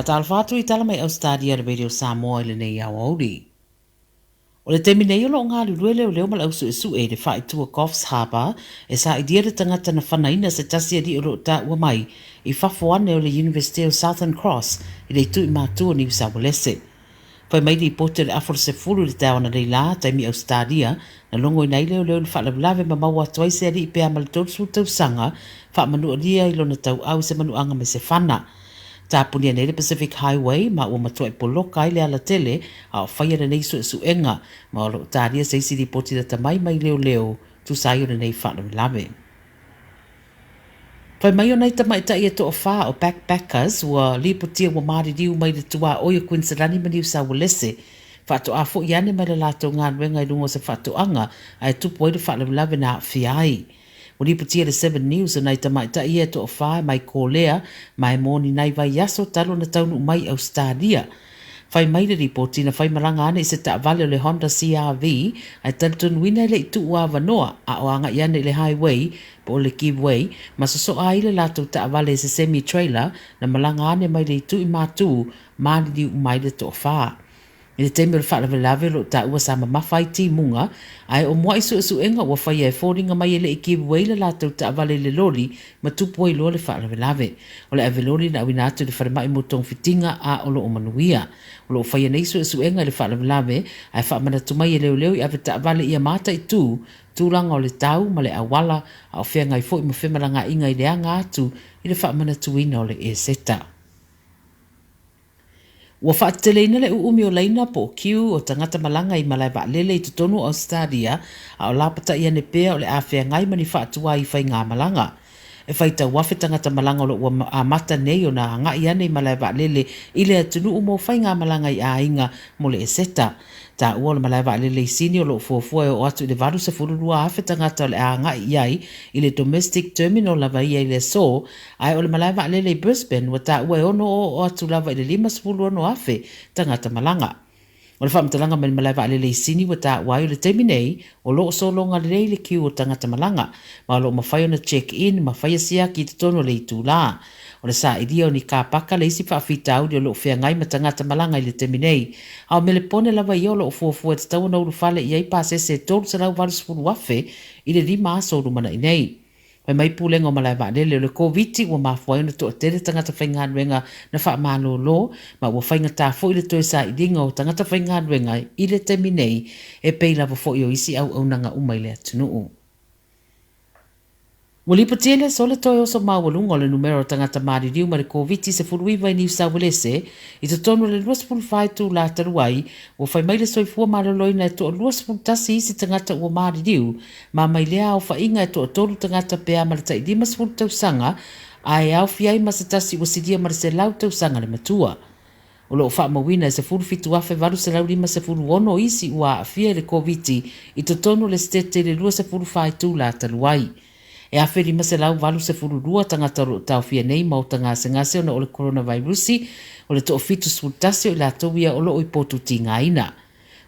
Tala Fou I tala mai Ausetalia le radio Samoa le nei au auri. O le temi nei olo ngā lulue leo ma lau su e le whai tua Coffs Harbour e sa I dia le tangata na whanaina se tasi a di o ta ua mai I whafuane o le University of Southern Cross I le tu I mātua ni New Walese. Whai mai li pote le aforo se fulu le tawana rei la taimi Ausetalia na longo I nei leo le whaalawelawe ma maua tuai se ari I pēa malitotu tau sanga wha manu alia I lona tau au se manu anga me se whana. Tāpuni nei le Pacific Highway ma ua matua I poloka I le ala tele a o whaia le nei su enga ma o lo tāria se isi li poti da tamai mai leo tu sai o le nei whaalawelawe. Whai mai o nei tamai ta ia to o wha o backpackers ua li potia ua maari riu mai le tua oia Queensland ma New South Wales. Whaato a fo iane mai le lato ngā nuenga I lungo se whaato anga ai tupu ai le whaalawelawe na whiai. Uri putia le 7 News o nei tamai ta ia to o whae mai kōlea mai mōni nei vai yaso talo na taunu mai Ausetalia. Whai mai le ripoti na whai maranga ane I se ta vale o le Honda CR-V ai tantun wina le itu ua wanoa a o anga iane le highway po le giveaway ma so a ile lato ta vale se semi-trailer na malanga ane mai le itu I mātu maani di umai le to o whae. I le teime o le whaalawelawe lo ta ua sa mamawhai ti munga, ai o mua isu enga ua whai e fōringa mai ele I giveaway le lātou ta awale le lori ma tupu ai loa le whaalawelawe. O le ave lori na awina atu le wharamai mo tong fitinga a o lo o manuia. O lo whai ane isu enga le whaalawelawe, ai whaamana tumai e leo I ave ta awale ia mata I tūranga o le tau ma le awala a o whea ngai fo I ma whemaranga inga I le anga atu I le whaamana tuina o le e seta. Ua whaateleina le uumi o leina po o kiu o tangata malanga I malai lele I tutonu Ausetalia a o lapata ia ne pēa o le awhea ngai mani whaatua I whai ngā malanga. E whaita wafe tangata malanga o lo ua amata nei o na anga ia nei malai lele I le atunu umo whai ngā malanga I a inga mo le e seta. Ta ua le malai lele I sini o lo fuafua o atu I le varu se fururua awhe tangata o le anga iai I le domestic terminal lava ia I le so ai o le malai lele I Brisbane wa ta ua ono o atu lava I le 5 no awhe tangata malanga. O le whaamatalanga me malai lele I sini wa ta ua o le teminei o lo so longa le le kiu o tangata malanga ma lo mawhai ona check-in ma whai asia ki te tono le I tū la. O le sa idia o ni ka paka le isi whaafita au o lo whea ngai ma tangata malanga I le teminei. Ao me le pone lava I o lo fuafua te tau na uru whale I ei pāse se tōru sa rau varu sifuru wafe I le 5 aso rumana I nei. Mai mai pūlenga o malai lele o le COVID ua mawhai ona toa tere tangata whainganuenga na whaamano lo ma ua whainga tā fo I le toe sa idinga o tangata whainganuenga I le teminei e pei lava fo I o isi au nanga umai le atunuu. Wali patele so le toi oso mawalunga o le numero tangata maririu ma le COVID se furuiva I New South Wales I te tonu le 2.5 la taruai o whai mai le soifua maraloina e toa 2.tasi isi tangata ua maririu ma mai lea o whainga e toa toru tangata pea ma le tai 5 tausanga ai au fiai ma se tasi ua sidia ma le se lau tausanga le matua. O lo wha mawina e se furu fitu afe varu se lau 5 se furu ono isi ua afia le COVID I te tonu le stete le 2.5 la taruai. E awhiri ma se lau walu se fururua tangata tau fia nei mau tanga se ngase ona o le coronavirusi o le toa fitu sultasi o la tauia o lo o ipotu ti ngaina.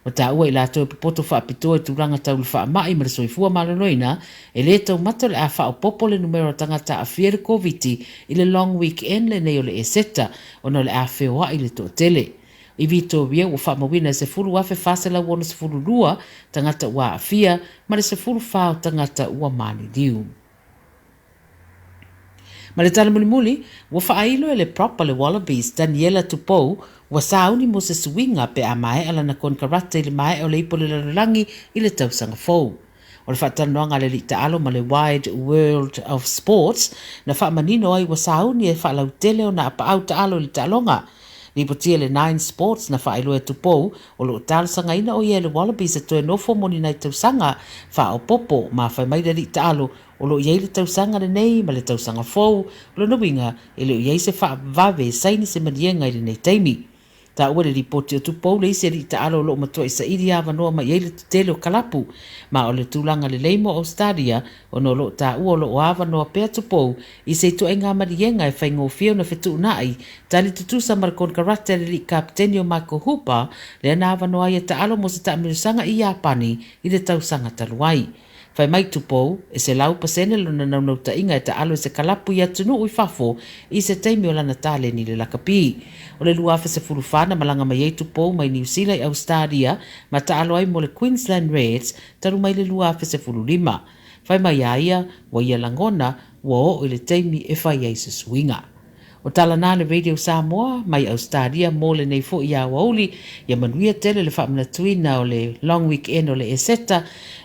O ta ua I la tau pipoto wha apitoa I turanga tau le wha mai ma le soifua malanoina e le tau mata le a wha o popo le numero tangata a fia le COVID I le long weekend le nei o le e seta ona le a whioa I le toa tele. I vito wia ua wha mawina se furu afe whasela wana se fururua tangata ua a fia ma le se furu whao tangata ua mani diu. Ma le tala muli, ua whaailo e le propa le Wallabies Daniela Tupou ua sauni mo se suinga pe a mae ala na kon karate le mae o le ipo le larangi I le tausanga fou. O le whaatanoanga le li taalo ma le Wide World of Sports na whaamanino ai ua sauni e whaalau tele o na apa au taalo le taalonga. Ni potia le 9 Sports na whaailo e Tupou o lo talasanga ina o ia le Wallabies e toe nofo moni nai tausanga wha o popo ma whai mai le li taalo o lo iei le tausanga le nei ma le tausanga fou lo na winga e le iei se wha vave saini se manienga I le nei teimi. Ta ua le ripoti o Tupou le isi li taalo o lo matua I sa iri awa noa ma iei le tutele o kalapu ma o le tūlanga le leimo Ausetalia o no lo ta ua o lo awa noa pea Tupou I se tu enga marienga e whaingo fio na whetu nai tali tutusa marakon karate le li kapteni o Michael Hooper le ana awa noa ia taalo mo se ta amirisanga I Japani I le tausanga taluai. Fai mai tupo, e se lau pasene lona naunau ta inga e ta alo se kalapu ia tunu ui fafo i se teimi o lana tale ni le lakapi. O le luafa se furufana malanga mai ei tupo mai New Zealand i Australia ma ta alo ai mo le Queensland Reds taru mai le luafa se furulima. Fai mai aia, wa ia langona, wa o le teimi e fai ai se swinga. O tala nā le Radio Samoa, mai Australia, mō le nei fo i a wauli, ia manuia tele le whamana tuina o le long weekend o le eseta,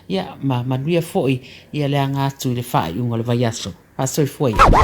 ia manuia fo i le angātu i le whai unga le vaiaso. Pasoi foi.